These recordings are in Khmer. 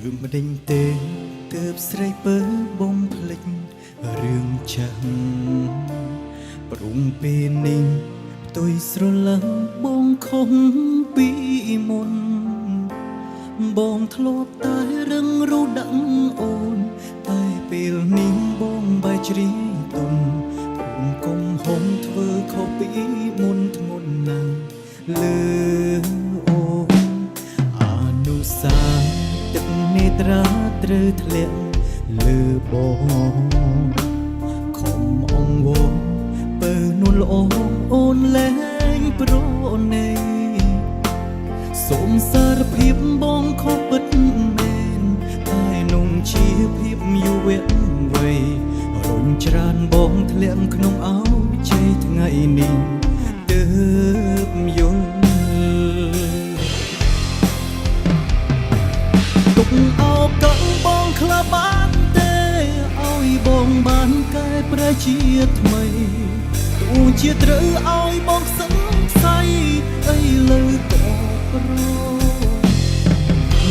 រឿងមិនដេញទេទើបស្រីពើបំភ្លេចរឿងចាស់ព្រមពេលនេះផ្ទុយស្រឡឹងបងខំពីមុនបងធ្លាប់តែរឹងរូរដឹងអូនតែពេលនេះបងបែកជ្រៀងទុំព្រមគុំហុំធ្វើខុសពីមុនធ្ងន់ណាស់លើអូនអនុសាទឹកនេត្រាត្រូវធ្លាក់លើបងខំអង្វរពើនួនល្អអូនលែងប្រណីសូមសារភាពបងខុសពិតមែនតែនំជាភាពយុវវ័យរុញច្រានបងធ្លាក់ក្នុងអោជ័យថ្ងៃនេះទើបយល់ទុកអោកងបងខ្លះបានទេឲ្យបងបានកែប្រែជាថ្មីទូជាត្រូវឲ្យបងសង្ស័យអីលើក៏ប្រ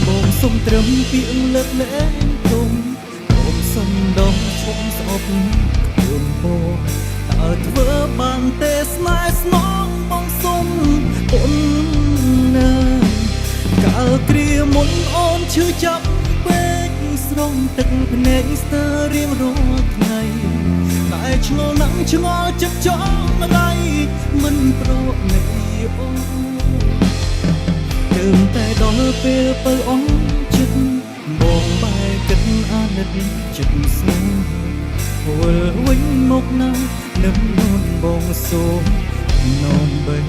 បងសុំត្រឹមពាក្យលើកលែងទុំបងសុំដងឈុំស្អប់ខ្លួនបងតើធ្វើបានទេស្នេហ៍ស្នងបងសុំអូនណាកាលគ្រាមុនអូនឈឺចាប់ពេកស្រង់ទឹកភ្នែកស្ទើររៀងរាល់ថ្ងៃតែឆ្ងល់ណាស់ឆ្ងល់ចិត្តចង់រៃមិនប្រណីអូនទើបតែដល់ពេលបើអូនចិត្តបងបែកគិតអាណិតចិត្តស្នេហ៍វិលវិញមកណានឹកនួនបងសូមនោមបី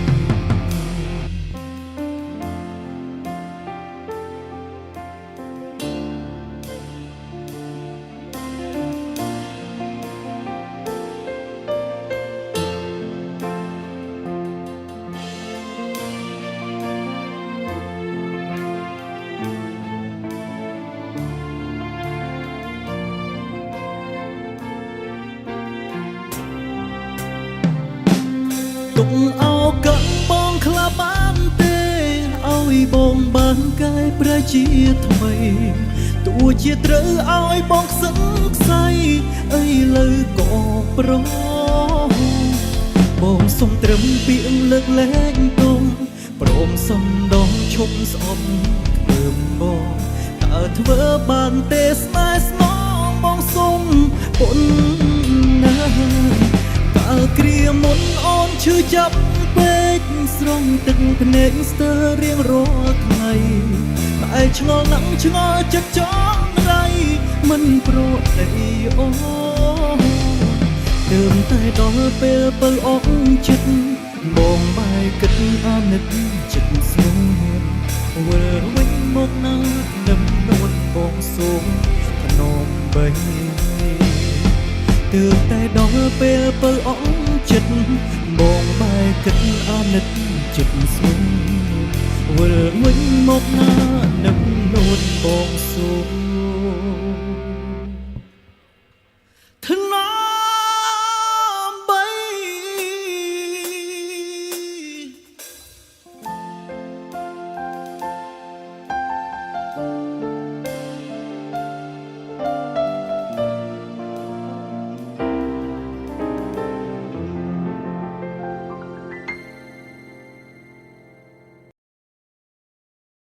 ទុកអោកងបងខ្លះបានទេឲ្យបងបានកែប្រែជាថ្មីទោះជាត្រូវឲ្យបងសង្ស័យអីលើក៏ប្របងសុំត្រឹមពាក្យលើកលែងទុំព្រមសំដងឈប់ស្អប់ធ្វើបងតើធ្វើបានទេស្នេហ៍ស្នងបងសុំពុនណាកាលគ្រាមុនអូនឈឺចាប់ពេកស្រង់ទឹកភ្នែកស្ទើររៀងរាល់ថ្ងៃតែឆ្ងល់ណាស់ឆ្ងល់ចិត្តចង់រៃមិនប្រណីអូនទើបតែដល់ពេលបើអូនចិត្តបងបែកគិតអាណិតចិត្តស្ងួនវិលវិញមកណានឹមនួនបងសូមថ្នមបីទើបតែដល់ពេលបើអូនចិត្តបងបែកគិតអាណិតចិត្តស្ងួនវិលវិញមកណានឹមនួនបងសូម